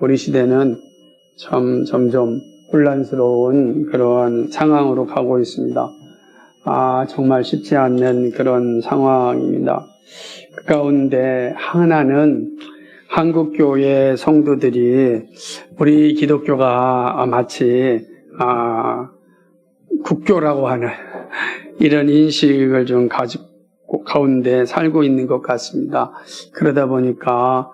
우리 시대는 점점 혼란스러운 그러한 상황으로 가고 있습니다. 정말 쉽지 않는 그런 상황입니다. 그 가운데 하나는 한국교회 성도들이 우리 기독교가 마치 국교라고 하는 이런 인식을 좀 가지고 가운데 살고 있는 것 같습니다. 그러다 보니까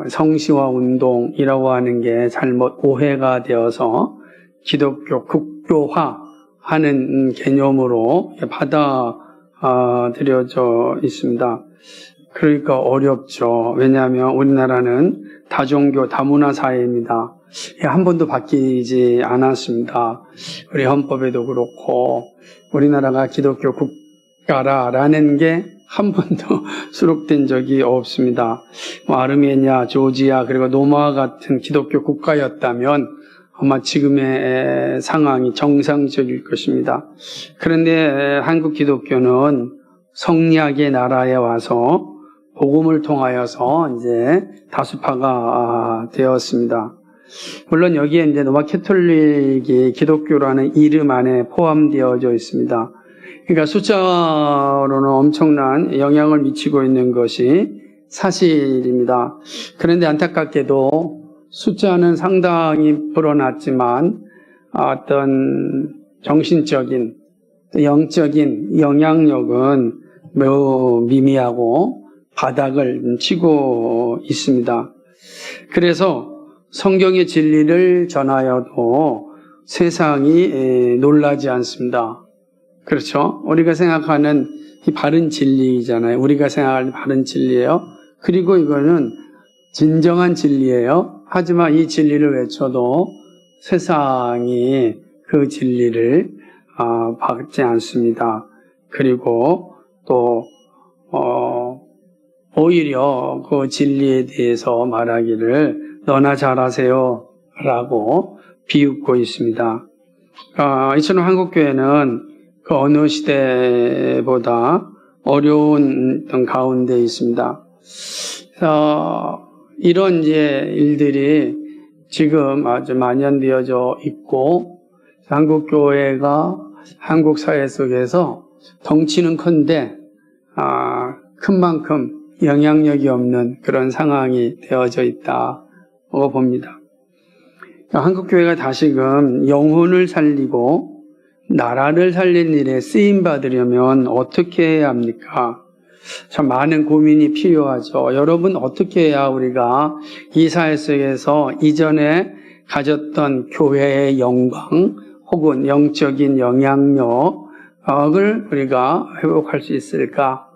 성시화 운동이라고 하는 게 잘못 오해가 되어서 기독교 국교화하는 개념으로 받아들여져 있습니다. 그러니까 어렵죠. 왜냐하면 우리나라는 다종교 다문화 사회입니다. 한 번도 바뀌지 않았습니다. 우리 헌법에도 그렇고 우리나라가 기독교 국가라는 게 한 번도 수록된 적이 없습니다. 아르메니아, 조지아 그리고 노마와 같은 기독교 국가였다면 아마 지금의 상황이 정상적일 것입니다. 그런데 한국 기독교는 성리학의 나라에 와서 복음을 통하여서 이제 다수파가 되었습니다. 물론 여기에 이제 로마 캐톨릭이 기독교라는 이름 안에 포함되어져 있습니다. 그러니까 숫자로는 엄청난 영향을 미치고 있는 것이 사실입니다. 그런데 안타깝게도 숫자는 상당히 불어났지만 어떤 정신적인, 영적인 영향력은 매우 미미하고 바닥을 치고 있습니다. 그래서 성경의 진리를 전하여도 세상이 놀라지 않습니다. 그렇죠? 우리가 생각하는 이 바른 진리잖아요. 우리가 생각하는 바른 진리예요. 그리고 이거는 진정한 진리예요. 하지만 이 진리를 외쳐도 세상이 그 진리를 받지 않습니다. 그리고 또 오히려 그 진리에 대해서 말하기를 너나 잘하세요 라고 비웃고 있습니다. 이처럼 한국교회는 그 어느 시대보다 어려운 가운데 있습니다. 이런 이제 일들이 지금 아주 만연되어져 있고 한국교회가 한국 사회 속에서 덩치는 큰데 큰 만큼 영향력이 없는 그런 상황이 되어져 있다고 봅니다. 한국교회가 다시금 영혼을 살리고 나라를 살린 일에 쓰임받으려면 어떻게 해야 합니까? 참 많은 고민이 필요하죠. 여러분 어떻게 해야 우리가 이 사회 속에서 이전에 가졌던 교회의 영광 혹은 영적인 영향력을 우리가 회복할 수 있을까?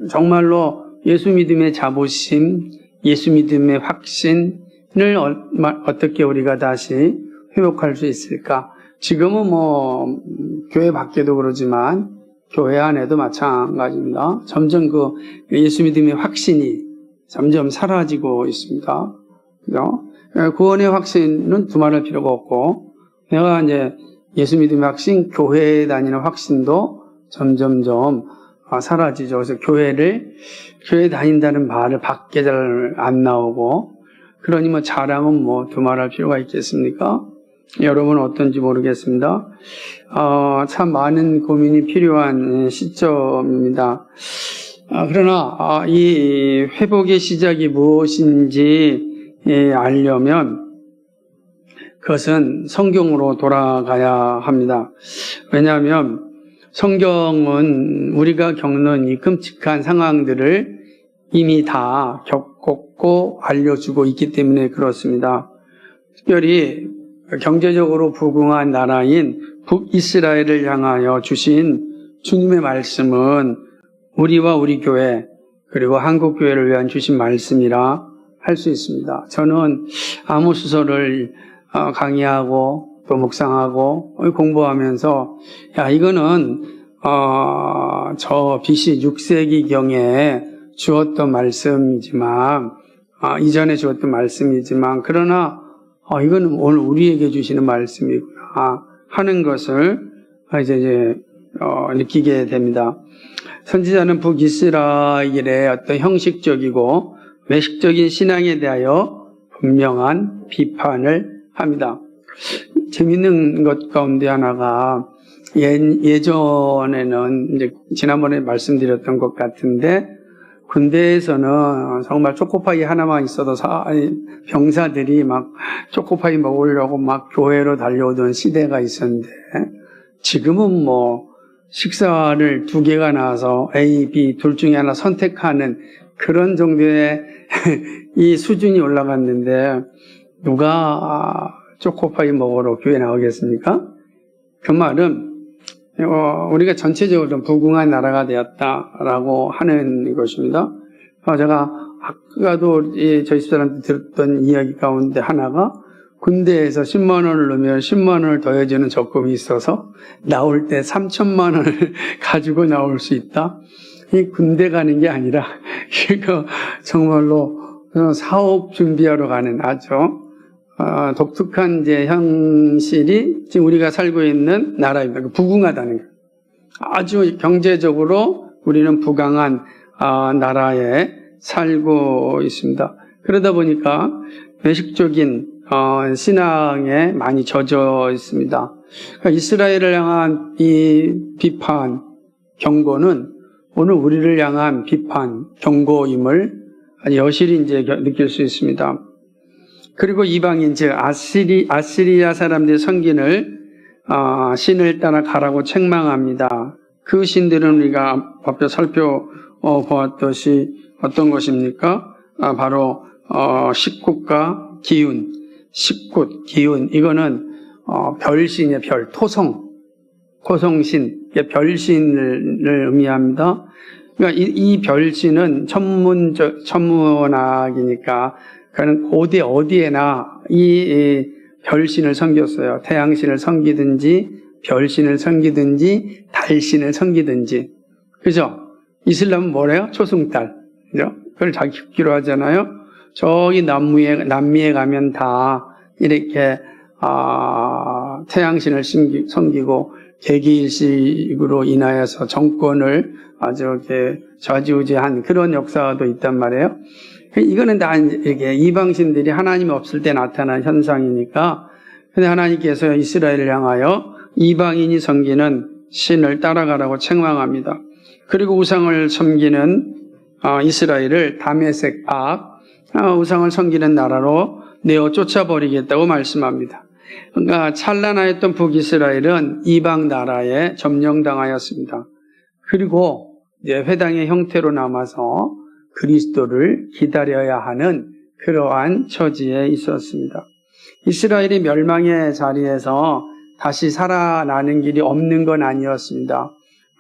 정말로 예수 믿음의 자부심, 예수 믿음의 확신을 어떻게 우리가 다시 회복할 수 있을까? 지금은 교회 밖에도 그러지만 교회 안에도 마찬가지입니다. 점점 그 예수 믿음의 확신이 점점 사라지고 있습니다. 그죠? 구원의 확신은 두말할 필요가 없고, 내가 이제 예수 믿음의 확신, 교회에 다니는 확신도 점점점 사라지죠. 그래서 교회 다닌다는 말을 밖에 잘 안 나오고, 그러니 자랑은 두말할 필요가 있겠습니까? 여러분은 어떤지 모르겠습니다. 참 많은 고민이 필요한 시점입니다. 그러나 이 회복의 시작이 무엇인지 알려면 그것은 성경으로 돌아가야 합니다. 왜냐하면 성경은 우리가 겪는 이 끔찍한 상황들을 이미 다 겪었고 알려주고 있기 때문에 그렇습니다. 특별히 경제적으로 부흥한 나라인 북이스라엘을 향하여 주신 주님의 말씀은 우리와 우리 교회 그리고 한국 교회를 위한 주신 말씀이라 할 수 있습니다. 저는 아모스서를 강의하고 또 묵상하고 공부하면서 이거는 저 BC 6세기경에 주었던 말씀이지만 이전에 주었던 말씀이지만 그러나 이거는 오늘 우리에게 주시는 말씀이구나 하는 것을 이제 느끼게 됩니다. 선지자는 북이스라엘의 어떤 형식적이고 외식적인 신앙에 대하여 분명한 비판을 합니다. 재밌는 것 가운데 하나가 예전에는 이제 지난번에 말씀드렸던 것 같은데 군대에서는 정말 초코파이 하나만 있어도 병사들이 막 초코파이 먹으려고 막 교회로 달려오던 시대가 있었는데 지금은 뭐 식사를 2개가 나와서 A, B 둘 중에 하나 선택하는 그런 정도의 이 수준이 올라갔는데 누가 초코파이 먹으러 교회 나오겠습니까? 그 말은 우리가 전체적으로 좀 부궁한 나라가 되었다라고 하는 것입니다. 제가 아까도 저희 집사람한테 들었던 이야기 가운데 하나가 군대에서 10만 원을 넣으면 10만 원을 더해주는 적금이 있어서 나올 때 3천만 원을 가지고 나올 수 있다. 이 군대 가는 게 아니라 이거 정말로 사업 준비하러 가는 아주 독특한 이제 형실이 지금 우리가 살고 있는 나라입니다. 부궁하다는 거. 아주 경제적으로 우리는 부강한 나라에 살고 있습니다. 그러다 보니까 외식적인 신앙에 많이 젖어 있습니다. 그러니까 이스라엘을 향한 이 비판, 경고는 오늘 우리를 향한 비판, 경고임을 여실히 이제 느낄 수 있습니다. 그리고 이방인, 즉 아시리아 사람들의 신을 따라 가라고 책망합니다. 그 신들은 우리가 앞에 살펴보았듯이 어떤 것입니까? 바로 식굿과 기운, 식굿, 기운. 이거는 별신이에요. 별, 토성신, 별신을 의미합니다. 그러니까 이 별신은 천문학이니까 그는 고대 어디에나 이 별신을 섬겼어요. 태양신을 섬기든지 별신을 섬기든지 달신을 섬기든지. 그죠? 이슬람은 뭐래요? 초승달. 그죠? 그걸 자기 기로 하잖아요. 저기 남미에 가면 다 이렇게 태양신을 섬기고 개기일식으로 인하여서 정권을 아주 이렇게 좌지우지한 그런 역사도 있단 말이에요. 이거는 다 이렇게 이방신들이 하나님이 없을 때 나타난 현상이니까, 근데 하나님께서 이스라엘을 향하여 이방인이 섬기는 신을 따라가라고 책망합니다. 그리고 우상을 섬기는 이스라엘을 다메섹 우상을 섬기는 나라로 내어 쫓아버리겠다고 말씀합니다. 그러니까 찬란하였던 북이스라엘은 이방 나라에 점령당하였습니다. 그리고 이제 회당의 형태로 남아서 그리스도를 기다려야 하는 그러한 처지에 있었습니다. 이스라엘이 멸망의 자리에서 다시 살아나는 길이 없는 건 아니었습니다.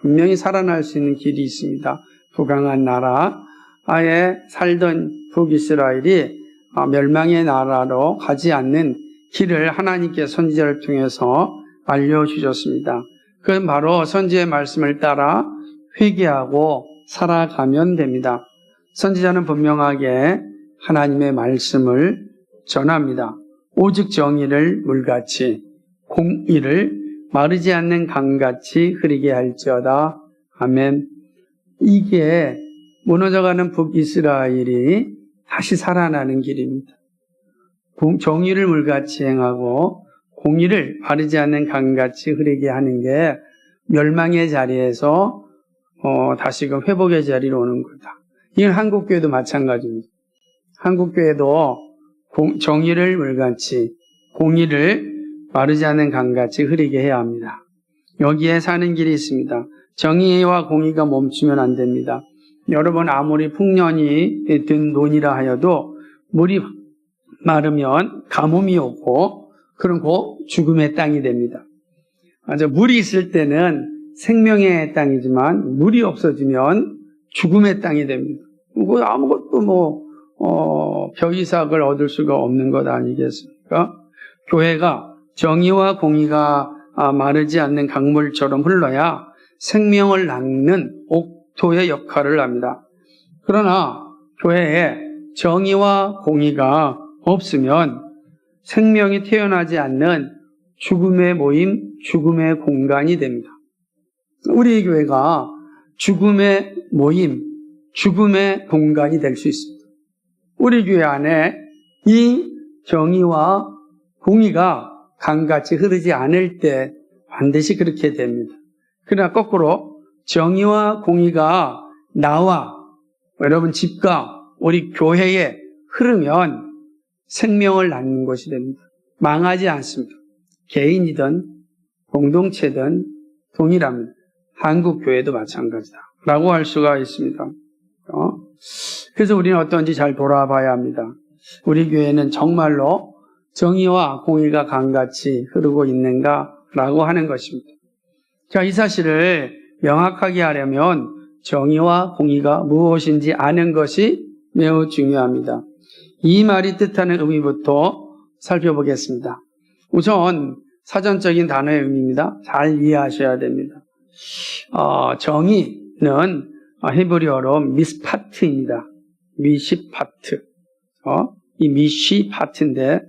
분명히 살아날 수 있는 길이 있습니다. 부강한 나라에 살던 북이스라엘이 멸망의 나라로 가지 않는 길을 하나님께 선지자를 통해서 알려주셨습니다. 그건 바로 선지의 말씀을 따라 회개하고 살아가면 됩니다. 선지자는 분명하게 하나님의 말씀을 전합니다. 오직 정의를 물같이 공의를 마르지 않는 강같이 흐리게 할지어다. 아멘. 이게 무너져가는 북이스라엘이 다시 살아나는 길입니다. 정의를 물같이 행하고 공의를 마르지 않는 강같이 흐리게 하는 게 멸망의 자리에서 다시금 회복의 자리로 오는 거다. 이건 한국교회도 마찬가지입니다. 한국교회도 정의를 물같이 공의를 마르지 않는 강같이 흐리게 해야 합니다. 여기에 사는 길이 있습니다. 정의와 공의가 멈추면 안 됩니다. 여러분 아무리 풍년이 든 논이라 하여도 물이 마르면 가뭄이 오고 그리고 죽음의 땅이 됩니다. 물이 있을 때는 생명의 땅이지만 물이 없어지면 죽음의 땅이 됩니다. 아무것도 벼이삭을 얻을 수가 없는 것 아니겠습니까? 교회가 정의와 공의가 마르지 않는 강물처럼 흘러야 생명을 낳는 옥토의 역할을 합니다. 그러나 교회에 정의와 공의가 없으면 생명이 태어나지 않는 죽음의 모임, 죽음의 공간이 됩니다. 우리 교회가 죽음의 모임, 죽음의 공간이 될 수 있습니다. 우리 교회 안에 이 정의와 공의가 강같이 흐르지 않을 때 반드시 그렇게 됩니다. 그러나 거꾸로 정의와 공의가 나와 여러분 집과 우리 교회에 흐르면 생명을 낳는 것이 됩니다. 망하지 않습니다. 개인이든 공동체든 동일합니다. 한국 교회도 마찬가지다 라고 할 수가 있습니다. 그래서 우리는 어떤지 잘 돌아봐야 합니다. 우리 교회는 정말로 정의와 공의가 강같이 흐르고 있는가라고 하는 것입니다. 자, 이 사실을 명확하게 하려면 정의와 공의가 무엇인지 아는 것이 매우 중요합니다. 이 말이 뜻하는 의미부터 살펴보겠습니다. 우선 사전적인 단어의 의미입니다. 잘 이해하셔야 됩니다. 정의는 히브리어로 미스파트입니다. 미시파트. 이 미시파트인데,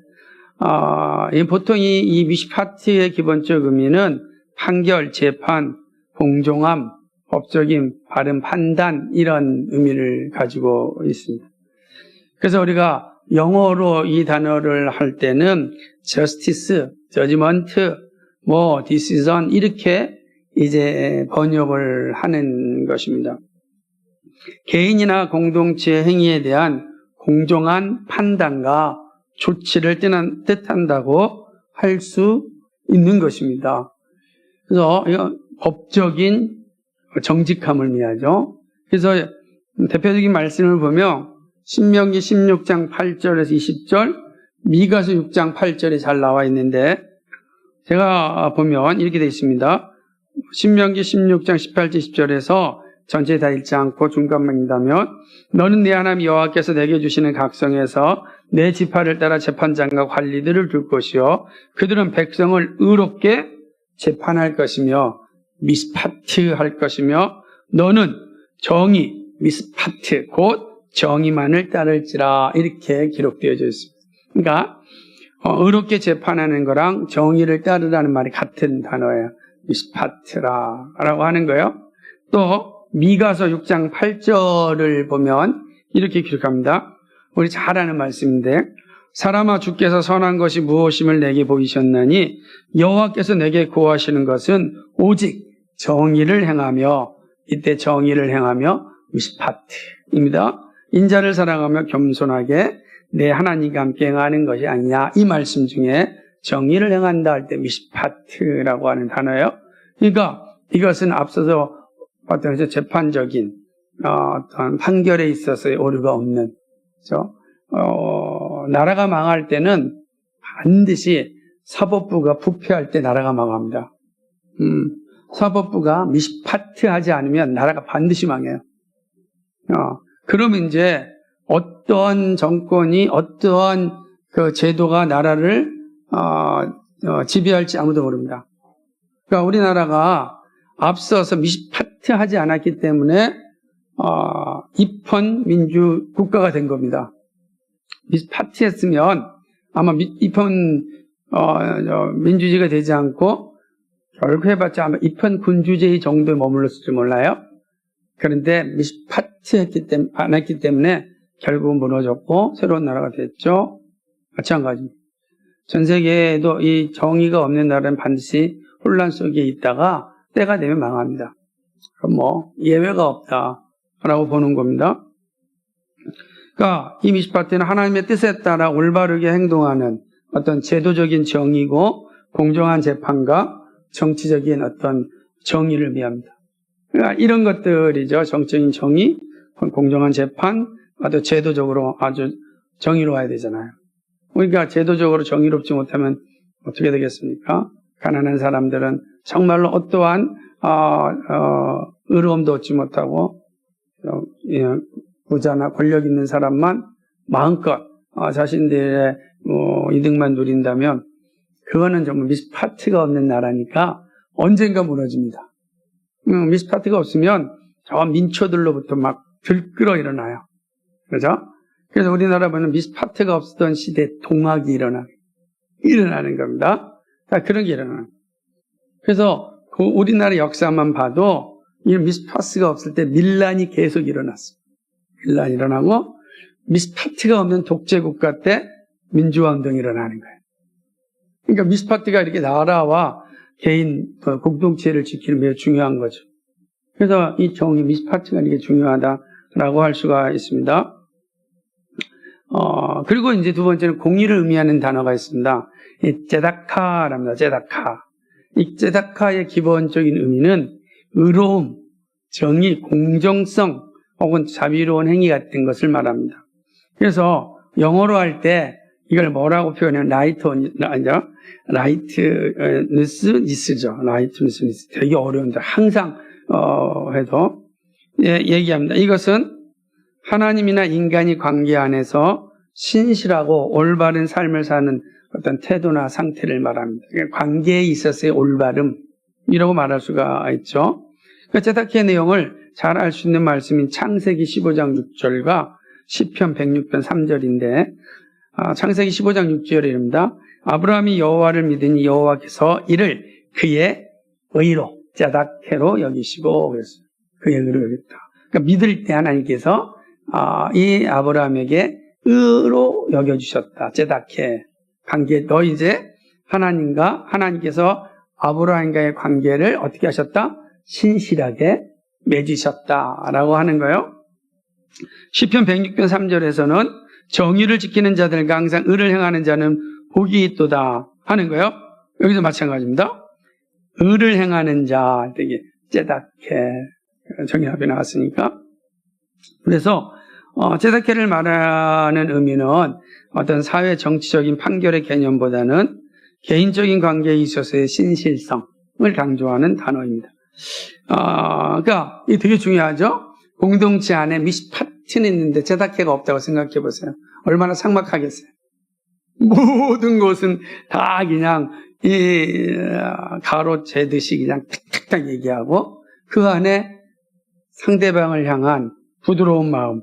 보통 이 미시파트의 기본적 의미는 판결, 재판, 공정함, 법적인 바른 판단, 이런 의미를 가지고 있습니다. 그래서 우리가 영어로 이 단어를 할 때는 justice, judgment, decision, 이렇게 이제 번역을 하는 것입니다. 개인이나 공동체 행위에 대한 공정한 판단과 조치를 뜻한다고 할 수 있는 것입니다. 그래서 법적인 정직함을 의미하죠. 그래서 대표적인 말씀을 보면 신명기 16장 8절에서 20절, 미가서 6장 8절에 잘 나와 있는데 제가 보면 이렇게 되어 있습니다. 신명기 16장 18절 10절에서 전체 다 읽지 않고 중간만 읽다면 너는 내 하나님 여호와께서 내게 주시는 각성에서 내 지파를 따라 재판장과 관리들을 둘 것이요 그들은 백성을 의롭게 재판할 것이며 미스파트 할 것이며 너는 정의 미스파트 곧 정의만을 따를지라 이렇게 기록되어져 있습니다. 그러니까 의롭게 재판하는 거랑 정의를 따르라는 말이 같은 단어예요. 미스파트라고 하는 거예요. 또 미가서 6장 8절을 보면 이렇게 기록합니다. 우리 잘 아는 말씀인데 사람아 주께서 선한 것이 무엇임을 내게 보이셨나니 여호와께서 내게 구하시는 것은 오직 정의를 행하며 이때 정의를 행하며 미스파트입니다. 인자를 사랑하며 겸손하게 내 하나님과 함께 행하는 것이 아니냐 이 말씀 중에 정의를 행한다 할 때 미스파트라고 하는 단어예요. 그러니까 이것은 앞서서 봤던 재판적인 어떤 판결에 있어서의 오류가 없는 그렇죠? 나라가 망할 때는 반드시 사법부가 부패할 때 나라가 망합니다. 사법부가 미스파트하지 않으면 나라가 반드시 망해요. 그러면 이제 어떠한 정권이 어떠한 그 제도가 나라를 지배할지 아무도 모릅니다. 그러니까 우리나라가 앞서서 미스파트하지 않았기 때문에 입헌 민주 국가가 된 겁니다. 미스파트했으면 아마 입헌 민주주의가 되지 않고 결국 해봤자 아마 입헌 군주제의 정도에 머물렀을지 몰라요. 그런데 미스파트했기 때문에 안 했기 때문에 결국은 무너졌고 새로운 나라가 됐죠. 마찬가지입니다. 전 세계에도 이 정의가 없는 나라는 반드시 혼란 속에 있다가 때가 되면 망합니다. 그럼 예외가 없다라고 보는 겁니다. 그러니까 이 미스파트는 하나님의 뜻에 따라 올바르게 행동하는 어떤 제도적인 정의고 공정한 재판과 정치적인 어떤 정의를 의미합니다. 그러니까 이런 것들이죠. 정적인 정의, 공정한 재판, 또 제도적으로 아주 정의로워야 되잖아요. 그러니까 제도적으로 정의롭지 못하면 어떻게 되겠습니까? 가난한 사람들은 정말로 어떠한 의로움도 얻지 못하고 부자나 권력 있는 사람만 마음껏 자신들의 이득만 누린다면 그거는 정말 미스파트가 없는 나라니까 언젠가 무너집니다. 미스파트가 없으면 저 민초들로부터 막 들끓어 일어나요. 그죠? 그래서 우리나라 보면 미스파트가 없었던 시대 동학이 일어나는 겁니다. 다 그런 게 일어나요. 그래서 그 우리나라 역사만 봐도 이 미스파트가 없을 때 밀란이 계속 일어났어요. 밀란이 일어나고 미스파트가 없는 독재 국가 때 민주화 운동이 일어나는 거예요. 그러니까 미스파트가 이렇게 나라와 개인 공동체를 지키는 매우 중요한 거죠. 그래서 이 정의 미스파트가 이게 중요하다라고 할 수가 있습니다. 그리고 이제 두 번째는 공의를 의미하는 단어가 있습니다. 이 제다카랍니다. 제다카. 이 제다카의 기본적인 의미는 의로움, 정의, 공정성 혹은 자비로운 행위 같은 것을 말합니다. 그래서 영어로 할 때 이걸 뭐라고 표현해요? 라이트니스죠. 라이트니스. 되게 어려운데 항상 해도 얘기합니다. 이것은 하나님이나 인간이 관계 안에서 신실하고 올바른 삶을 사는 어떤 태도나 상태를 말합니다. 관계에 있어서의 올바름이라고 말할 수가 있죠. 제다키의 내용을 잘 알 수 있는 말씀인 창세기 15장 6절과 시편 106편 3절인데 창세기 15장 6절에 이릅니다. 아브라함이 여호와를 믿으니 여호와께서 이를 그의 의로 제다케로 여기시고 그랬어요. 그의 의로 여겼다. 그러니까 믿을 때 하나님께서 이 아브라함에게 의로 여겨주셨다. 제다케 관계. 너 이제 하나님께서 아브라함과의 관계를 어떻게 하셨다? 신실하게 맺으셨다라고 하는 거예요. 시편 106편 3절에서는 정의를 지키는 자들과 항상 의를 행하는 자는 복이 있도다 하는 거예요. 여기서 마찬가지입니다. 의를 행하는 자, 이게 제다케 정의합이 나왔으니까. 그래서 제다케를 말하는 의미는 어떤 사회 정치적인 판결의 개념보다는 개인적인 관계에 있어서의 신실성을 강조하는 단어입니다. 그러니까 이게 되게 중요하죠. 공동체 안에 미스파트는 있는데 제다케가 없다고 생각해 보세요. 얼마나 삭막하겠어요. 모든 것은 다 그냥 가로채듯이 그냥 탁탁탁 얘기하고 그 안에 상대방을 향한 부드러운 마음,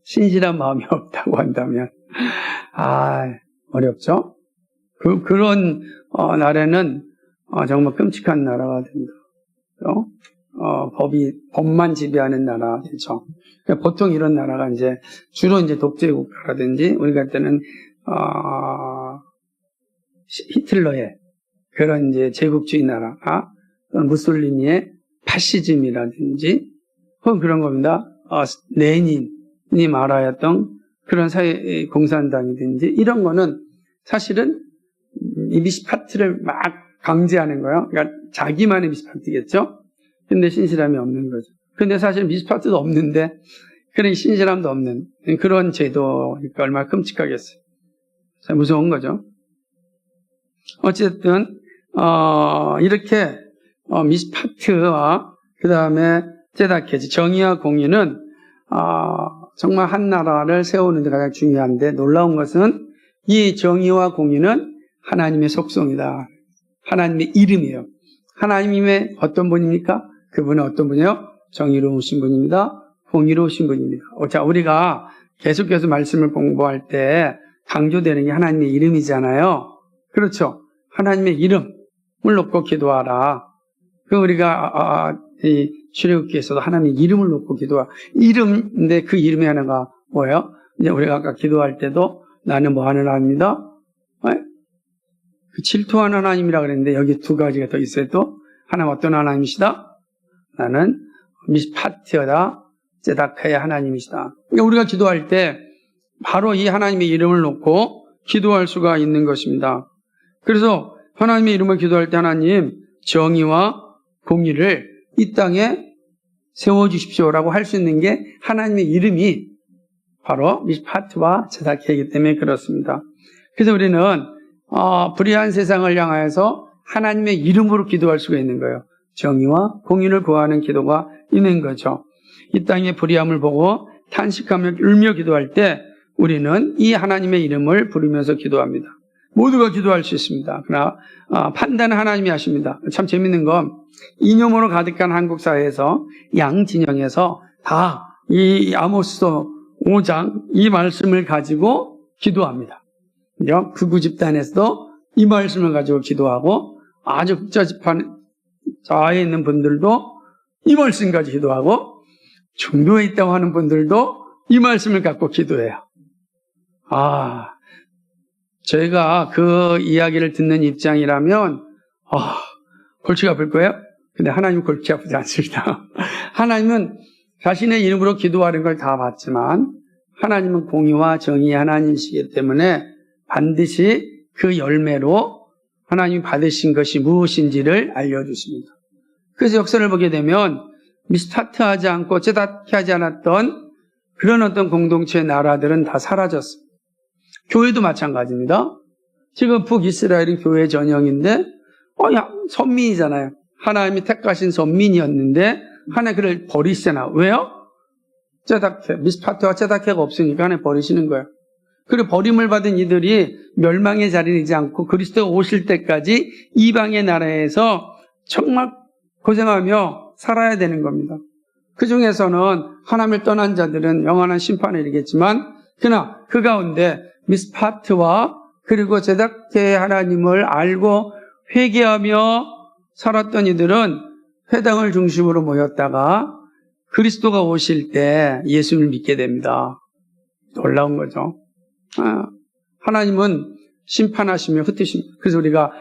신실한 마음이 없다고 한다면 어렵죠. 그런 나라는 정말 끔찍한 나라가 됩니다. 법만 지배하는 나라 되죠. 그러니까 보통 이런 나라가 주로 독재 국가라든지 우리가 할 때는 히틀러의 그런 제국주의 나라, 무솔리니의 파시즘이라든지 혹은 그런 겁니다. 레닌이 말하였던 그런 사회 공산당이든지 이런 거는 사실은 이 미스파트를 막 강제하는 거예요. 그러니까 자기만의 미스파트겠죠. 근데 신실함이 없는 거죠. 근데 사실 미스파트도 없는데 그런 신실함도 없는 그런 제도니까 얼마나 끔찍하겠어요. 무서운 거죠. 어쨌든 이렇게 미스파트와 그 다음에 제다케지 정의와 공의는 정말 한 나라를 세우는 데 가장 중요한데 놀라운 것은 이 정의와 공의는 하나님의 속성이다. 하나님의 이름이에요. 하나님의 어떤 분입니까? 그분은 어떤 분이에요? 정의로우신 분입니다. 공의로우신 분입니다. 자, 우리가 계속해서 말씀을 공부할 때 강조되는 게 하나님의 이름이잖아요. 그렇죠. 하나님의 이름을 놓고 기도하라. 우리가 이 출애굽기에서도 하나님의 이름을 놓고 기도하. 이름인데 그 이름의 하나가 뭐예요? 이제 우리가 아까 기도할 때도 나는 뭐 하는 하나님이다? 그 질투하는 하나님이라 그랬는데 여기 두 가지가 더 있어요. 또 하나는 어떤 하나님이시다? 나는 미스파트여다. 제다케의 하나님이시다. 그러니까 우리가 기도할 때 바로 이 하나님의 이름을 놓고 기도할 수가 있는 것입니다. 그래서 하나님의 이름을 기도할 때 하나님 정의와 공의를 이 땅에 세워주십시오라고 할 수 있는 게 하나님의 이름이 바로 미스파트와 제다케이기 때문에 그렇습니다. 그래서 우리는 불의한 세상을 향하여서 하나님의 이름으로 기도할 수가 있는 거예요. 정의와 공의를 구하는 기도가 있는 거죠. 이 땅의 불의함을 보고 탄식하며 울며 기도할 때 우리는 이 하나님의 이름을 부르면서 기도합니다. 모두가 기도할 수 있습니다. 그러나 판단은 하나님이 하십니다. 참 재밌는 건 이념으로 가득한 한국 사회에서 양 진영에서 다 이 아모스서 5장 이 말씀을 가지고 기도합니다. 극우 집단에서도 이 말씀을 가지고 기도하고 아주 극좌 집단에 있는 분들도 이 말씀 가지고 기도하고 중도에 있다고 하는 분들도 이 말씀을 갖고 기도해요. 저희가 그 이야기를 듣는 입장이라면, 골치가 아플 거예요? 근데 하나님은 골치 아프지 않습니다. 하나님은 자신의 이름으로 기도하는 걸 다 봤지만, 하나님은 공의와 정의의 하나님이시기 때문에 반드시 그 열매로 하나님이 받으신 것이 무엇인지를 알려주십니다. 그래서 역사를 보게 되면 미스타트하지 않고 제다케하지 않았던 그런 어떤 공동체 나라들은 다 사라졌습니다. 교회도 마찬가지입니다. 지금 북이스라엘은 교회 전형인데 선민이잖아요. 하나님이 택하신 선민이었는데 하나님 그를 버리시잖아. 왜요? 미스파트와 제다케가 없으니까 하나님 버리시는 거예요. 그리고 버림을 받은 이들이 멸망의 자리에 있지 않고 그리스도가 오실 때까지 이방의 나라에서 정말 고생하며 살아야 되는 겁니다. 그 중에서는 하나님을 떠난 자들은 영원한 심판에 이르겠지만 그러나 그 가운데 미스파트와 그리고 제다케의 하나님을 알고 회개하며 살았던 이들은 회당을 중심으로 모였다가 그리스도가 오실 때 예수를 믿게 됩니다. 놀라운 거죠. 하나님은 심판하시며 흩으십니다. 그래서 우리가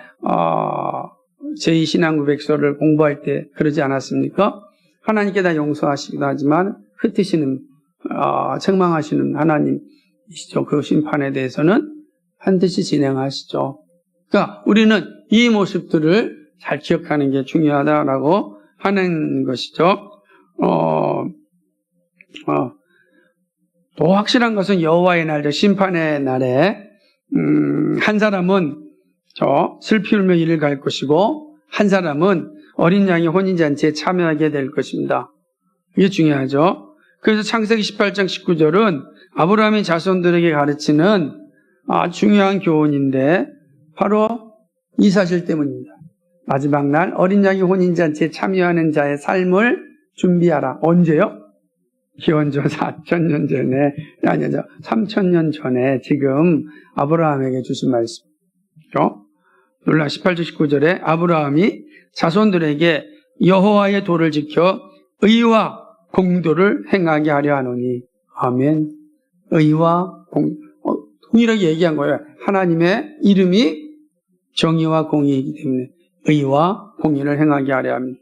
제2신앙고백서를 공부할 때 그러지 않았습니까? 하나님께 다 용서하시기도 하지만 흩으시는 책망하시는 하나님이시죠. 그 심판에 대해서는 반드시 진행하시죠. 그러니까 우리는 이 모습들을 잘 기억하는 게 중요하다라고 하는 것이죠. 또 확실한 것은 여호와의 날, 심판의 날에 한 사람은 슬피 울며 이를 갈 것이고 한 사람은 어린 양의 혼인잔치에 참여하게 될 것입니다. 이게 중요하죠. 그래서 창세기 18장 19절은 아브라함의 자손들에게 가르치는 중요한 교훈인데 바로 이 사실 때문입니다. 마지막 날 어린 양의 혼인잔치에 참여하는 자의 삶을 준비하라. 언제요? 기원전 4,000년 전에, 3,000년 전에 지금 아브라함에게 주신 말씀이죠. 놀라 18절 19절에 아브라함이 자손들에게 여호와의 도를 지켜 의와 공도를 행하게 하려 하노니. 아멘. 의와 동일하게 얘기한 거예요. 하나님의 이름이 정의와 공의이기 때문에 의와 공의를 행하게 하려 합니다.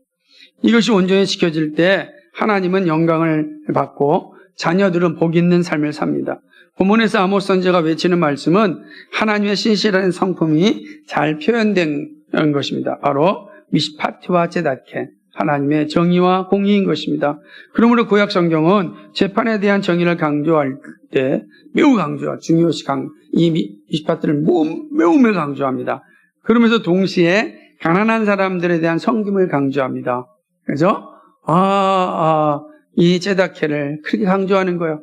이것이 온전히 지켜질 때 하나님은 영광을 받고 자녀들은 복 있는 삶을 삽니다. 본문에서 아모스 선지자가 외치는 말씀은 하나님의 신실한 성품이 잘 표현된 것입니다. 바로 미스파트와 제다케, 하나님의 정의와 공의인 것입니다. 그러므로 구약 성경은 재판에 대한 정의를 강조할 때 매우 중요시 이 미스파트를 매우 강조합니다. 그러면서 동시에 가난한 사람들에 대한 섬김을 강조합니다. 그래서 이 제다케를 그렇게 강조하는 거예요.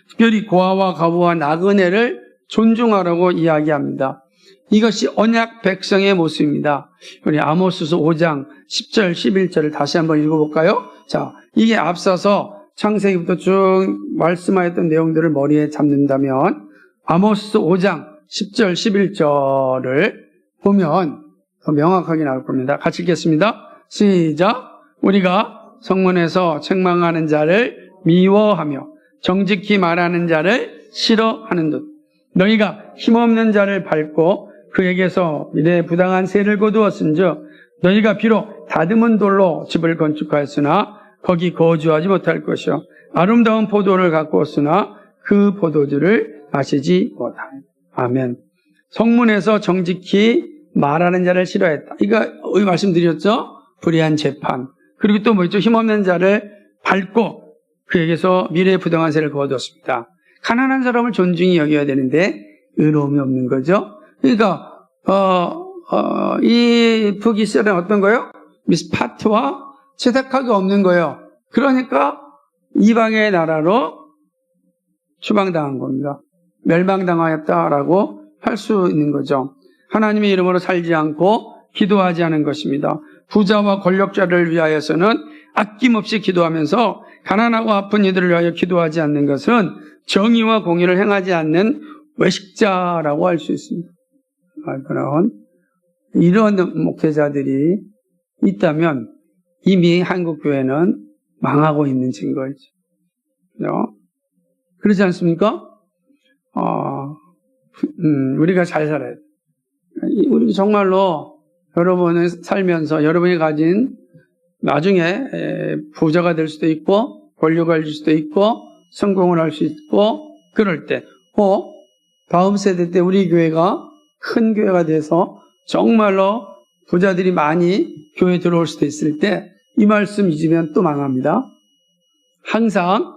특별히 고아와 과부와 나그네를 존중하라고 이야기합니다. 이것이 언약 백성의 모습입니다. 우리 아모스서 5장 10절 11절을 다시 한번 읽어볼까요? 자, 이게 앞서서 창세기부터 쭉 말씀하였던 내용들을 머리에 잡는다면 아모스 5장 10절 11절을 보면 더 명확하게 나올 겁니다. 같이 읽겠습니다. 시작. 우리가 성문에서 책망하는 자를 미워하며 정직히 말하는 자를 싫어하는 듯 너희가 힘없는 자를 밟고 그에게서 미래에 부당한 세를 거두었은즉 너희가 비록 다듬은 돌로 집을 건축하였으나 거기 거주하지 못할 것이요 아름다운 포도를 갖고 왔으나 그 포도주를 마시지 못하리. 아멘. 성문에서 정직히 말하는 자를 싫어했다. 이거 말씀드렸죠? 불의한 재판. 그리고 또 뭐죠? 힘없는 자를 밟고 그에게서 미래의 부당한 세를 거두었습니다. 가난한 사람을 존중히 여겨야 되는데 의로움이 없는 거죠. 그러니까 이 북이스라엘은 어떤 거예요? 미스파트와 제다케가 없는 거예요. 그러니까 이방의 나라로 추방당한 겁니다. 멸망당하였다라고 할 수 있는 거죠. 하나님의 이름으로 살지 않고 기도하지 않은 것입니다. 부자와 권력자를 위하여서는 아낌없이 기도하면서 가난하고 아픈 이들을 위하여 기도하지 않는 것은 정의와 공의를 행하지 않는 외식자라고 할 수 있습니다. 그런 이런 목회자들이 있다면 이미 한국교회는 망하고 있는 증거이죠. 그렇지 않습니까? 우리가 잘 살아야 돼. 우리 정말로 여러분이 살면서 여러분이 가진 나중에 부자가 될 수도 있고 권력을 가질 수도 있고 성공을 할 수 있고 그럴 때 다음 세대 때 우리 교회가 큰 교회가 돼서 정말로 부자들이 많이 교회에 들어올 수도 있을 때 이 말씀 잊으면 또 망합니다. 항상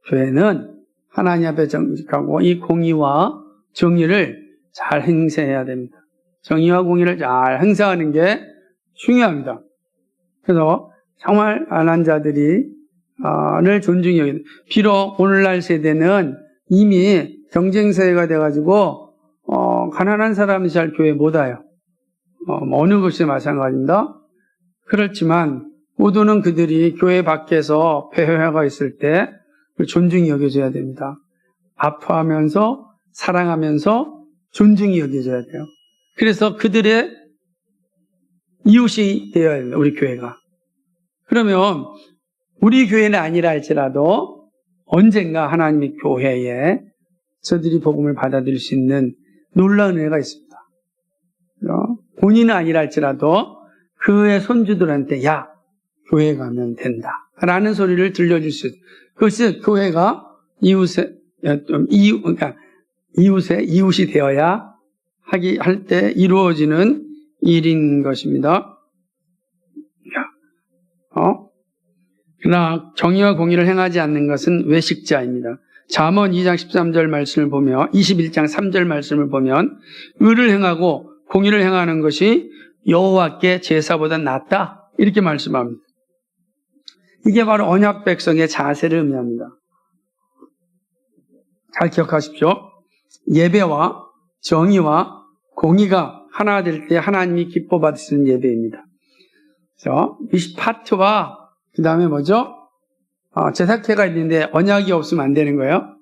교회는 하나님 앞에 정직하고 이 공의와 정의를 잘 행사해야 됩니다. 정의와 공의를 잘 행사하는 게 중요합니다. 그래서 정말 가난한 자들이 를 존중해야 됩니다. 비록 오늘날 세대는 이미 경쟁사회가 돼가지고 가난한 사람이 잘 교회 못 와요. 어느 것이 마찬가지입니다. 그렇지만 모두는 그들이 교회 밖에서 폐회가 있을 때 존중이 여겨져야 됩니다. 아파하면서 사랑하면서 존중이 여겨져야 돼요. 그래서 그들의 이웃이 되어야 됩니다. 우리 교회가. 그러면 우리 교회는 아니라 할지라도 언젠가 하나님의 교회에 저들이 복음을 받아들일 수 있는 놀라운 은혜가 있습니다. 본인은 아니라 할지라도 그의 손주들한테 교회 가면 된다 라는 소리를 들려줄 수 있어요. 그것이 교회가 이웃이 되어야 할 때 이루어지는 일인 것입니다. 그러나 정의와 공의를 행하지 않는 것은 외식자입니다. 잠언 2장 13절 말씀을 보며 21장 3절 말씀을 보면 의를 행하고 공의를 행하는 것이 여호와께 제사보다 낫다 이렇게 말씀합니다. 이게 바로 언약 백성의 자세를 의미합니다. 잘 기억하십시오. 예배와 정의와 공의가 하나 될 때 하나님이 기뻐 받으시는 예배입니다. 그래서 미시파트와 그 다음에 뭐죠? 제사회가 있는데 언약이 없으면 안 되는 거예요.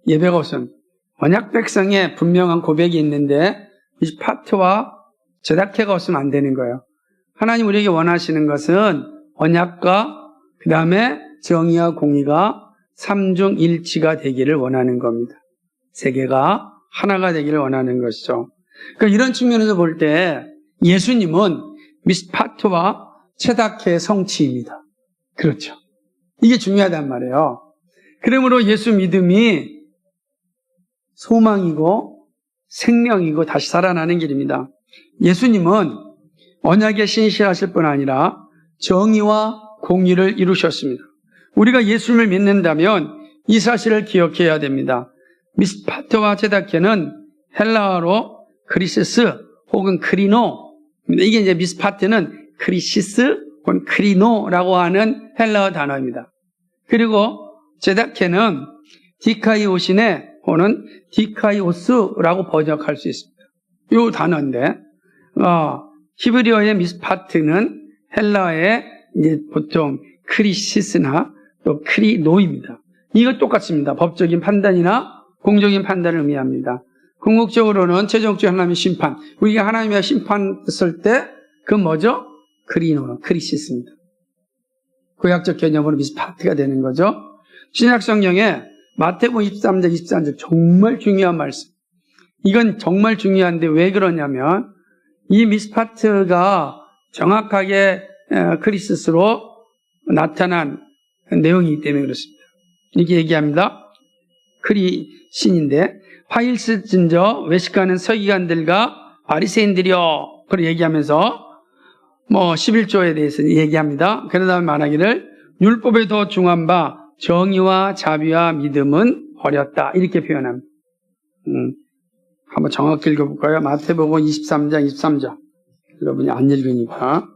예배가 없으면. 언약 백성의 분명한 고백이 있는데 미시파트와 제사회가 없으면 안 되는 거예요. 하나님 우리에게 원하시는 것은 언약과 그 다음에 정의와 공의가 삼중일치가 되기를 원하는 겁니다. 세계가 하나가 되기를 원하는 것이죠. 그러니까 이런 측면에서 볼 때 예수님은 미스파트와 체다케의 성취입니다. 그렇죠. 이게 중요하단 말이에요. 그러므로 예수 믿음이 소망이고 생명이고 다시 살아나는 길입니다. 예수님은 언약에 신실하실 뿐 아니라 정의와 공의를 이루셨습니다. 우리가 예수님을 믿는다면 이 사실을 기억해야 됩니다. 미스파트와 체다케는 헬라어로 크리시스 혹은 크리노, 이게 이제 미스파트는 크리시스 혹은 크리노라고 하는 헬라어 단어입니다. 그리고 제다케는 디카이오시네 혹은 디카이오스라고 번역할 수 있습니다. 이 단어인데 히브리어의 미스파트는 헬라어의 이제 보통 크리시스나 또 크리노입니다. 이거 똑같습니다. 법적인 판단이나 공적인 판단을 의미합니다. 궁극적으로는 최종적인 하나님의 심판. 우리가 하나님의 심판했을 때 그건 뭐죠? 크리노, 크리시스입니다. 구약적 개념으로 미스파트가 되는 거죠. 신약 성경에 마태복음 23장 24절 정말 중요한 말씀. 이건 정말 중요한데 왜 그러냐면 이 미스파트가 정확하게 크리시스로 나타난 내용이기 때문에 그렇습니다. 이렇게 얘기합니다. 크리신인데 파일스진저 외식하는 서기관들과 바리새인들이여 그렇게 얘기하면서 11조에 대해서 얘기합니다. 그런 다음에 말하기를 율법에 더 중한 바 정의와 자비와 믿음은 버렸다 이렇게 표현합니다. 한번 정확히 읽어볼까요? 마태복음 23장 23절 여러분이 안 읽으니까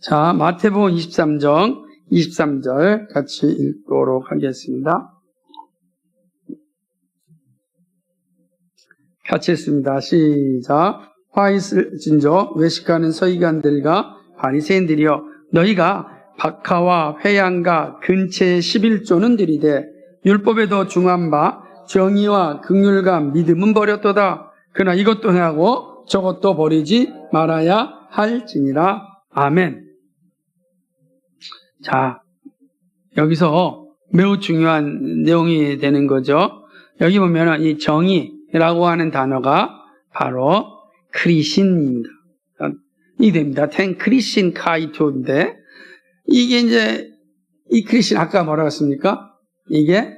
자 마태복음 23장 23절 같이 읽도록 하겠습니다. 같이 했습니다. 시작. 화 있을진저 외식하는 서기관들과 바리새인들이여 너희가 박하와 회양과 근체의 11조는 들이되 율법에도 중한 바 정의와 긍휼과 믿음은 버렸도다. 그러나 이것도 행하고 저것도 버리지 말아야 할지니라. 아멘. 자, 여기서 매우 중요한 내용이 되는 거죠. 여기 보면은 이 정의라고 하는 단어가 바로 크리신입니다. 이 됩니다. 텐 크리신 카이토인데 이게 이제 이 크리신 아까 뭐라고 했습니까? 이게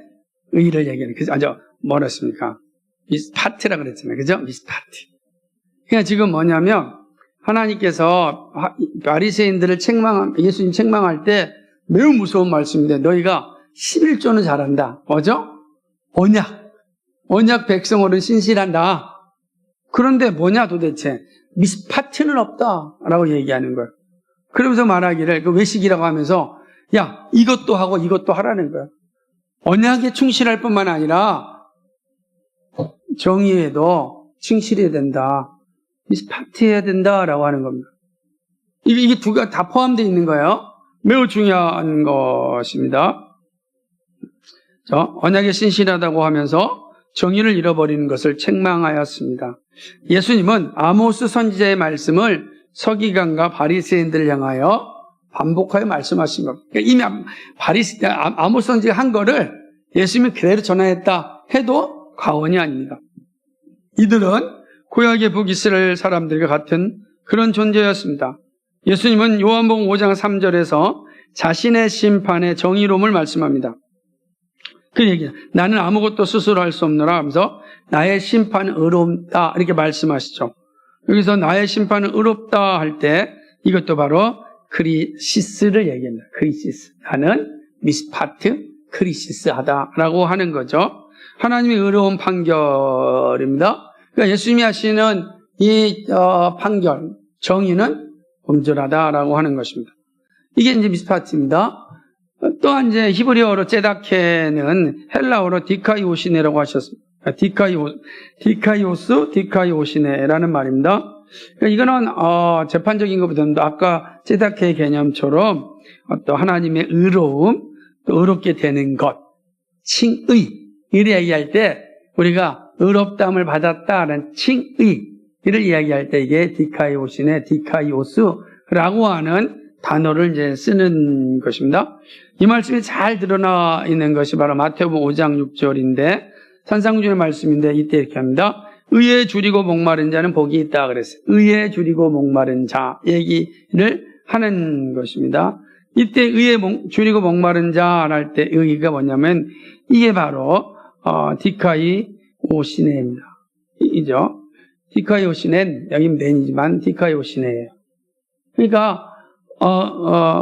의를 얘기하는 그죠? 뭐라 했습니까? 미스파트라고 그랬잖아요. 그죠? 미스파트. 그러니까 지금 뭐냐면 하나님께서 바리새인들을 예수님 책망할 때 매우 무서운 말씀인데 너희가 11조는 잘한다. 뭐죠? 언약 백성으로 신실한다. 그런데 뭐냐 도대체? 미스파트는 없다라고 얘기하는 거예요. 그러면서 말하기를 그 외식이라고 하면서 야 이것도 하고 이것도 하라는 거예요. 언약에 충실할 뿐만 아니라 정의에도 충실해야 된다. 미스파트해야 된다라고 하는 겁니다. 이게 두 개가 다 포함되어 있는 거예요. 매우 중요한 것입니다. 언약에 신실하다고 하면서 정의를 잃어버리는 것을 책망하였습니다. 예수님은 아모스 선지자의 말씀을 서기관과 바리새인들을 향하여 반복하여 말씀하신 겁니다. 이미 아모스 선지가 한 거를 예수님이 그대로 전하였다 해도 과언이 아닙니다. 이들은 구약의 북이스라엘 사람들과 같은 그런 존재였습니다. 예수님은 요한복음 5장 3절에서 자신의 심판의 정의로움을 말씀합니다. 그 얘기야. 나는 아무것도 스스로 할 수 없노라 하면서 나의 심판은 의롭다 이렇게 말씀하시죠. 여기서 나의 심판은 의롭다 할 때 이것도 바로 크리시스를 얘기합니다. 크리시스. 나는 미스파트 크리시스하다라고 하는 거죠. 하나님의 의로운 판결입니다. 그러니까 예수님이 하시는 이 판결, 정의는 엄절하다라고 하는 것입니다. 이게 이제 미스파트입니다. 또한 이제 히브리어로 제다케는 헬라어로 디카이오시네라고 하셨습니다. 디카이오시네라는 말입니다. 그러니까 이거는 재판적인 것보다는 아까 제다케의 개념처럼 어떤 하나님의 의로움, 또 의롭게 되는 것, 칭의 이를 이야기할 때 우리가 의롭다함을 받았다는 칭의를 이야기할 때 이게 디카이오시네, 디카이오스라고 하는 단어를 이제 쓰는 것입니다. 이 말씀이 잘 드러나 있는 것이 바로 마태복음 5장 6절인데 산상준의 말씀인데 이때 이렇게 합니다. 의에 줄이고 목마른 자는 복이 있다 그랬어요. 의에 줄이고 목마른 자 얘기를 하는 것입니다. 이때 의에 줄이고 목마른 자 할 때 의가 뭐냐면 이게 바로 디카이오시네입니다. 이죠. 디카이오시네는 여기 맨이지만 디카이오시네예요. 그러니까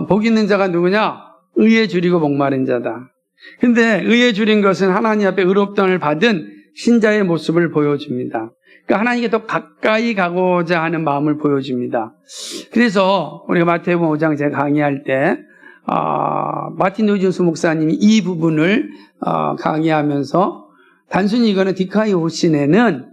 복 있는 자가 누구냐? 의에 줄이고 목마른 자다. 근데 의에 줄인 것은 하나님 앞에 의롭다함을 받은 신자의 모습을 보여줍니다. 그러니까 하나님께 더 가까이 가고자 하는 마음을 보여줍니다. 그래서 우리가 마태복음 5장 제가 강의할 때 마틴 루이준스 목사님이 이 부분을 강의하면서 단순히 이거는 디카이오시네는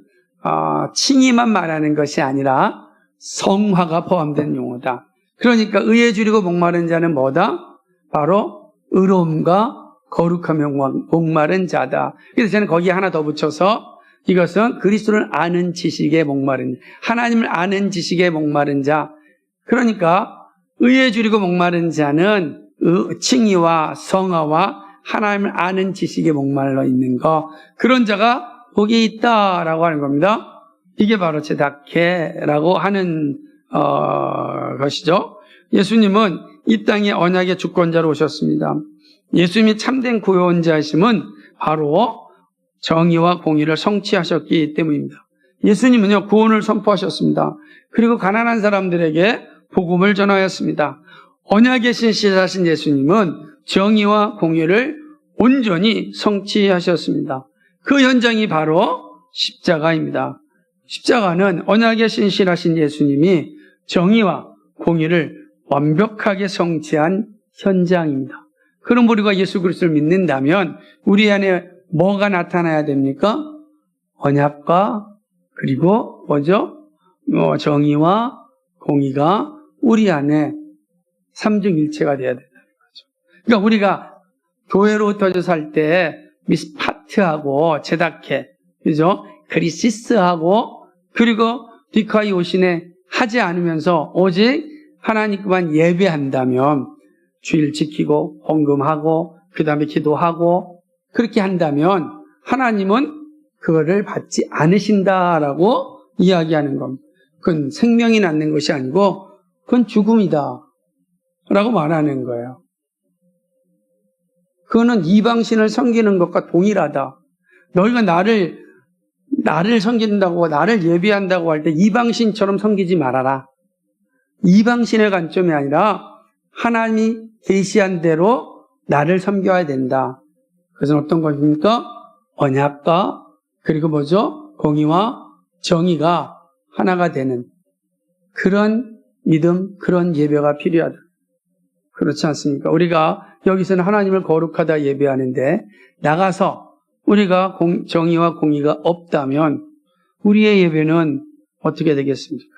칭의만 말하는 것이 아니라 성화가 포함된 용어다. 그러니까 의에 줄이고 목마른 자는 뭐다? 바로 의로움과 거룩하며 목마른 자다. 그래서 저는 거기에 하나 더 붙여서 이것은 그리스도를 아는 지식에 목마른 하나님을 아는 지식에 목마른 자. 그러니까 의에 줄이고 목마른 자는 칭의와 성화와 하나님을 아는 지식에 목말라 있는 거. 그런 자가 복이 있다라고 하는 겁니다. 이게 바로 제다케라고 하는 것이죠. 예수님은 이 땅에 언약의 주권자로 오셨습니다. 예수님이 참된 구원자이심은 바로 정의와 공의를 성취하셨기 때문입니다. 예수님은요, 구원을 선포하셨습니다. 그리고 가난한 사람들에게 복음을 전하였습니다. 언약의 신실하신 예수님은 정의와 공의를 온전히 성취하셨습니다. 그 현장이 바로 십자가입니다. 십자가는 언약의 신실하신 예수님이 정의와 공의를 완벽하게 성취한 현장입니다. 그럼 우리가 예수 그리스도를 믿는다면 우리 안에 뭐가 나타나야 됩니까? 언약과 그리고 뭐죠? 정의와 공의가 우리 안에 삼중일체가 돼야 된다는 거죠. 그러니까 우리가 교회로 흩어져 살 때 미스파트하고 제다케, 그죠? 크리시스하고 그리고 디카이오시네 하지 않으면서 오직 하나님께만 예배한다면 주일 지키고 헌금하고 그 다음에 기도하고 그렇게 한다면 하나님은 그거를 받지 않으신다라고 이야기하는 겁니다. 그건 생명이 낫는 것이 아니고 그건 죽음이다 라고 말하는 거예요. 그거는 이방신을 섬기는 것과 동일하다. 너희가 나를 섬긴다고, 나를 예배한다고 할 때 이방신처럼 섬기지 말아라. 이방신의 관점이 아니라 하나님이 계시한 대로 나를 섬겨야 된다. 그것은 어떤 것입니까? 언약과 그리고 뭐죠? 공의와 정의가 하나가 되는 그런 믿음, 그런 예배가 필요하다. 그렇지 않습니까? 우리가 여기서는 하나님을 거룩하다 예배하는데 나가서 우리가 정의와 공의가 없다면 우리의 예배는 어떻게 되겠습니까?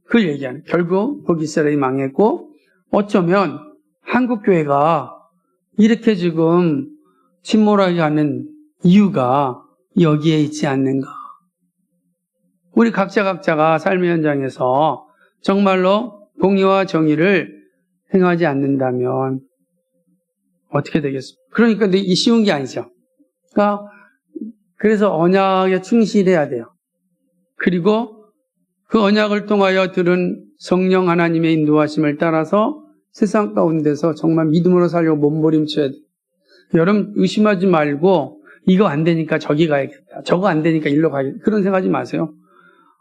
그걸 얘기하는. 결국 북이스라엘이 망했고 어쩌면 한국교회가 이렇게 지금 침몰하게 하는 이유가 여기에 있지 않는가. 우리 각자가 삶의 현장에서 정말로 공의와 정의를 행하지 않는다면 어떻게 되겠습니까? 그러니까 이 쉬운 게 아니죠. 그래서 언약에 충실해야 돼요. 그리고 그 언약을 통하여 들은 성령 하나님의 인도하심을 따라서 세상 가운데서 정말 믿음으로 살려고 몸부림쳐야 돼요. 여러분 의심하지 말고 이거 안 되니까 저기 가야겠다. 저거 안 되니까 일로 가야겠다. 그런 생각하지 마세요.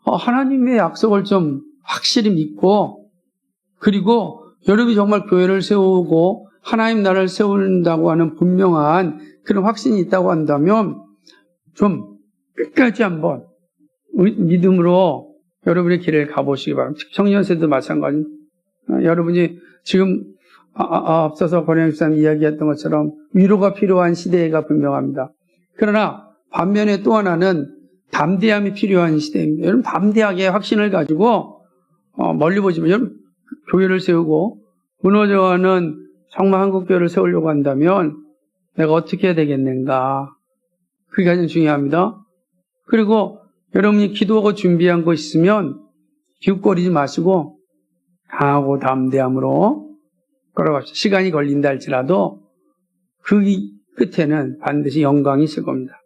하나님의 약속을 좀 확실히 믿고 그리고 여러분이 정말 교회를 세우고 하나님 나라를 세운다고 하는 분명한 그런 확신이 있다고 한다면 좀 끝까지 한번 믿음으로 여러분의 길을 가보시기 바랍니다. 청년세도 마찬가지. 여러분이 지금 앞서서 권영 집사님 이야기했던 것처럼 위로가 필요한 시대가 분명합니다. 그러나 반면에 또 하나는 담대함이 필요한 시대입니다. 여러분 담대하게 확신을 가지고 멀리 보지 마. 여러분 교회를 세우고 무너져가는 정말 한국교회를 세우려고 한다면 내가 어떻게 해야 되겠는가. 그게 가장 중요합니다. 그리고 여러분이 기도하고 준비한 거 있으면 기웃거리지 마시고 강하고 담대함으로 걸어갑시다. 시간이 걸린다 할지라도 그 끝에는 반드시 영광이 있을 겁니다.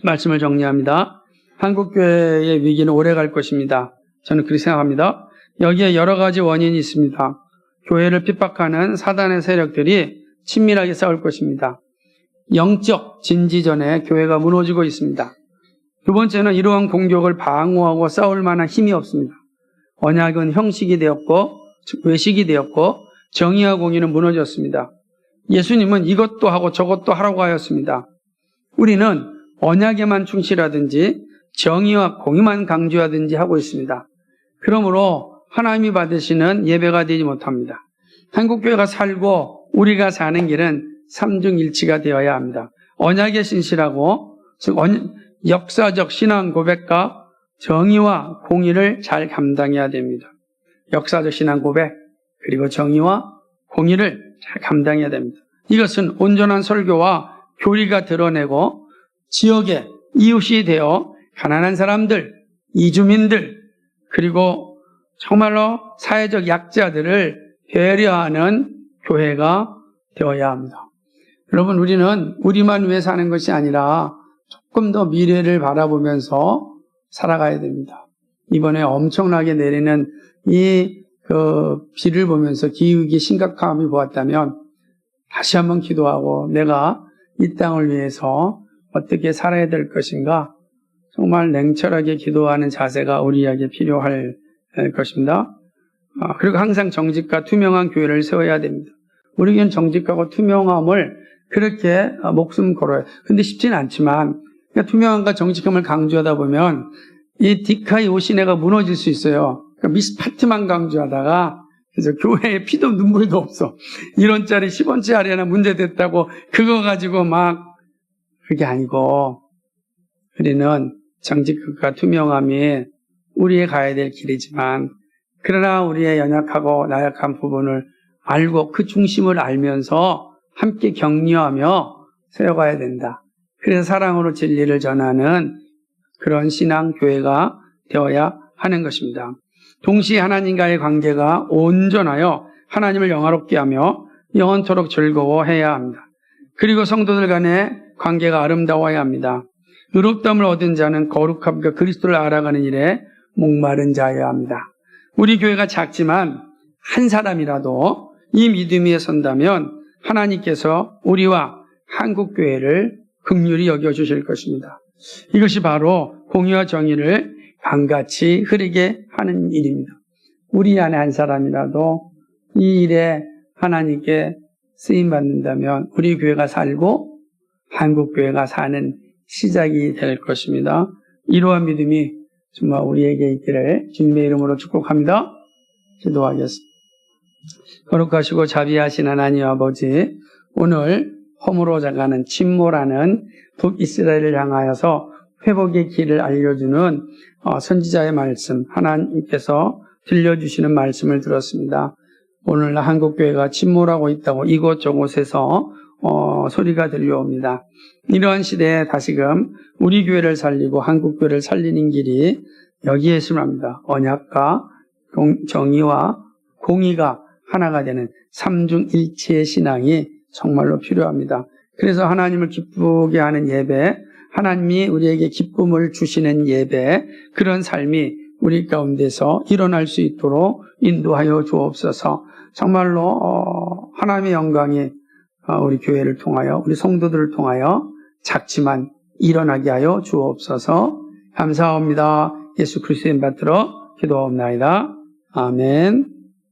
말씀을 정리합니다. 한국교회의 위기는 오래 갈 것입니다. 저는 그렇게 생각합니다. 여기에 여러 가지 원인이 있습니다. 교회를 핍박하는 사단의 세력들이 친밀하게 싸울 것입니다. 영적 진지전에 교회가 무너지고 있습니다. 두 번째는 이러한 공격을 방어하고 싸울 만한 힘이 없습니다. 언약은 형식이 되었고 외식이 되었고 정의와 공의는 무너졌습니다. 예수님은 이것도 하고 저것도 하라고 하였습니다. 우리는 언약에만 충실하든지 정의와 공의만 강조하든지 하고 있습니다. 그러므로 하나님이 받으시는 예배가 되지 못합니다. 한국교회가 살고 우리가 사는 길은 삼중일치가 되어야 합니다. 언약에 신실하고 즉 역사적 신앙 고백과 정의와 공의를 잘 감당해야 됩니다. 역사적 신앙 고백 그리고 정의와 공의를 잘 감당해야 됩니다. 이것은 온전한 설교와 교리가 드러내고 지역의 이웃이 되어 가난한 사람들, 이주민들 그리고 정말로 사회적 약자들을 배려하는 교회가 되어야 합니다. 여러분 우리는 우리만 위해 사는 것이 아니라 조금 더 미래를 바라보면서 살아가야 됩니다. 이번에 엄청나게 내리는 비를 보면서 기후위기 심각함이 보았다면 다시 한번 기도하고 내가 이 땅을 위해서 어떻게 살아야 될 것인가 정말 냉철하게 기도하는 자세가 우리에게 필요할 것입니다. 그리고 항상 정직과 투명한 교회를 세워야 됩니다. 우리에겐 정직하고 투명함을 그렇게 목숨 걸어요. 근데 쉽지는 않지만 그러니까 투명함과 정직함을 강조하다 보면 이 디카이 오시네가 무너질 수 있어요. 그러니까 미스파트만 강조하다가 그래서 교회에 피도 눈물도 없어. 1원짜리 10원짜리 하나 문제됐다고 그거 가지고 막 그게 아니고 우리는 정직과 투명함이 우리의 가야 될 길이지만 그러나 우리의 연약하고 나약한 부분을 알고 그 중심을 알면서 함께 격려하며 세워가야 된다. 그래서 사랑으로 진리를 전하는 그런 신앙 교회가 되어야 하는 것입니다. 동시에 하나님과의 관계가 온전하여 하나님을 영화롭게 하며 영원토록 즐거워해야 합니다. 그리고 성도들 간에 관계가 아름다워야 합니다. 의롭다함을 얻은 자는 거룩함과 그리스도를 알아가는 일에 목마른 자여야 합니다. 우리 교회가 작지만 한 사람이라도 이 믿음 위에 선다면 하나님께서 우리와 한국교회를 긍휼히 여겨주실 것입니다. 이것이 바로 공의와 정의를 반같이 흐르게 하는 일입니다. 우리 안에 한 사람이라도 이 일에 하나님께 쓰임받는다면 우리 교회가 살고 한국교회가 사는 시작이 될 것입니다. 이러한 믿음이 정말 우리에게 있기를 주님의 이름으로 축복합니다. 기도하겠습니다. 거룩하시고 자비하신 하나님 아버지, 오늘 허물어져가는 침몰하는 북이스라엘을 향하여서 회복의 길을 알려주는 선지자의 말씀, 하나님께서 들려주시는 말씀을 들었습니다. 오늘 한국교회가 침몰하고 있다고 이곳저곳에서 소리가 들려옵니다. 이러한 시대에 다시금 우리 교회를 살리고 한국교회를 살리는 길이 여기에 있음을 합니다. 언약과 정의와 공의가 하나가 되는 삼중일체의 신앙이 정말로 필요합니다. 그래서 하나님을 기쁘게 하는 예배, 하나님이 우리에게 기쁨을 주시는 예배, 그런 삶이 우리 가운데서 일어날 수 있도록 인도하여 주옵소서. 정말로 하나님의 영광이 우리 교회를 통하여, 우리 성도들을 통하여 작지만 일어나게 하여 주옵소서. 감사합니다. 예수 그리스도의 이름 받들어 기도하옵나이다. 아멘.